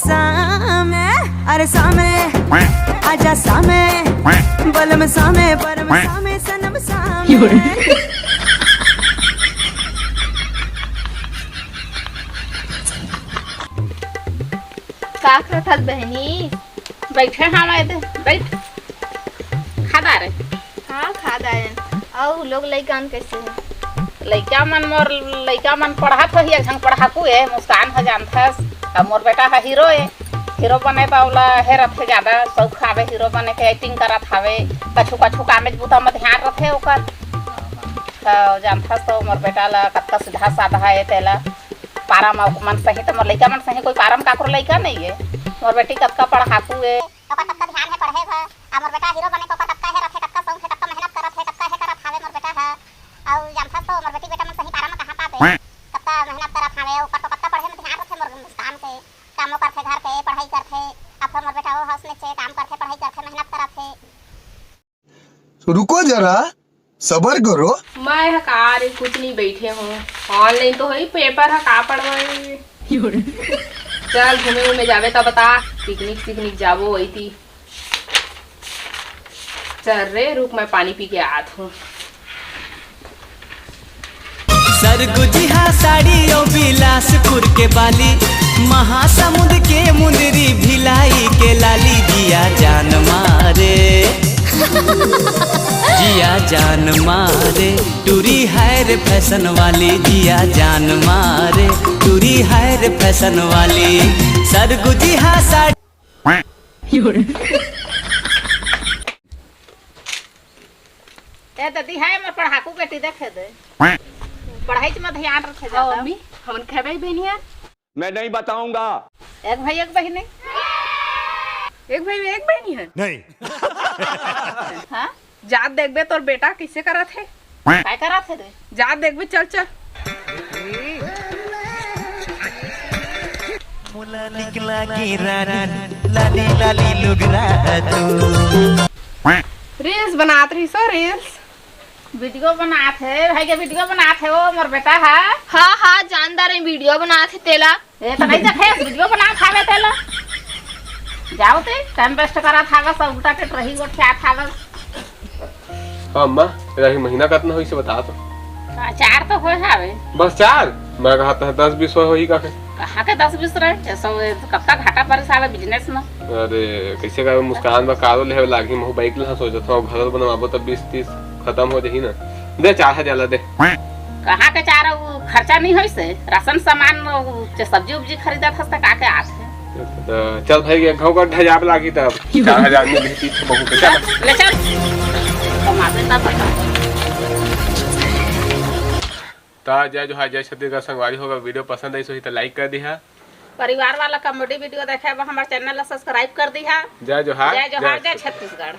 सामे, अरे सामे आजा सामे, बलम सामे परम सामे सनम सामे। का करत बहनी? बैठे हम आए थे, बैठ खादा रे। हाँ खा दायन। और लोग लइकन कैसे है? लइका मन मोर लइका मन पढ़त होही, एक झंग पढ़ाकू है, मुस्कान ह जानथस। अब मोर बेटा है हीरो है, हीरो बने तो ओला हेरत है ज्यादा शौक हावे हीरो बने के, एक्टिंग करत हावे, कछु कछु कामेज बुता में ध्यान रथे ओकर। तो जानथस तो मोर बेटा ला कतका सीधा साधा है तेला पारा मन सही, तो मोर लइका मन सही कोई पारम काकरो लइका नहीं है। मोर बेटी कतका पढ़ाकू है, ओकर कतका ध्यान है पढ़े भर। आ मोर बेटा हीरो बने को कतका है रथे, कतका शौक है, कतका मेहनत करत है, कतका है करत हावे मोर बेटा है। और जानथस तो मोर बेटी बेटा मन सही पारा में कहां पावे, कतका मेहनत करत हावे, ओकर तो कतका पढ़े में ध्यान रथे मोर मुस्कान के, कामो करथे घर के, पढ़ाई करथे। अब तो मोर बेटा वो हाउस में से काम करथे, पढ़ाई करथे, मेहनत करत है। तो रुको जरा, सबर करो। मैं हकार कुछ नहीं बैठे हूँ, ऑनलाइन तो है पेपर है का पढ़वाई। चल घूमे घूमे जावे तो बता, पिकनिक जाबो वही थी। चल रे रुक, मैं पानी पी के आत हूँ। सरगुजिहा साड़ी ओ बिलासपुर के बाली, महासमुंद के मुंदरी भिलाई के लाली, जिया जान मारे जिया जान मारे, टूरी है रे फैशन वाली, जिया जान मारे टूरी है रे फैशन वाली। सरगुजिहा साड़ी ए ददी है मोर पढ़ाकू बेटी देखे दे, पढ़ाई में ध्यान रखे जाता। मम्मी हमन खेबे बहनिया? मैं नहीं बताऊंगा। एक भाई एक बहन है, एक भाई एक बहनी है नहीं। हाँ जात देखबे तोर बेटा कैसे करत है, काय करत है रे? जात देखबे, चल चल। मुला निकला की रानी लाली लाली लुगरा तू। रील्स बनात रही सो, रील्स वीडियो बनात है भाई के, वीडियो बनात है वो मोर बेटा है। हाँ हाँ जानदार है, वीडियो बना थे तेला। ए तो नहीं देखे वीडियो बनात हावे तेला, जाओ ते टाइम वेस्ट करत हावे, सब उल्टा टेट रही गोट खात हावे। हाँ अम्मा, रही महीना कितना होई से बता तो। 4 तो होए हावे, बस 4? मैं कहा था 10-20 होई का के। कहाँ के 10-20 रहे, सब कब तक घाटा परेस आवे बिजनेस में। अरे कैसे का मुस्कान में कारो लेवे लागी, मैं बाइक ला सोचत हूं, घर बनवाबो तब 20-30 खत्म हो जाही ना। दे 4000 दे। कहाँ के 4 खर्चा नहीं होई से, राशन सामान सब्जी उब्जी खरीदत हस त का के आत है। तो चल भाई एक घाव का ढजाब लागी तब 4000 में भेटी तो बहुत पैसा ले चल कमाते तब पैसा। ता जय जो जय छत्तीसगढ़ संगवारी होगा, वीडियो पसंद आई सो ही तो लाइक कर दिहा, परिवार वाला कॉमेडी वीडियो देखे हमारे चैनल सब्सक्राइब कर दिहा। जय जोहार जय जोहार, जय छत्तीसगढ़।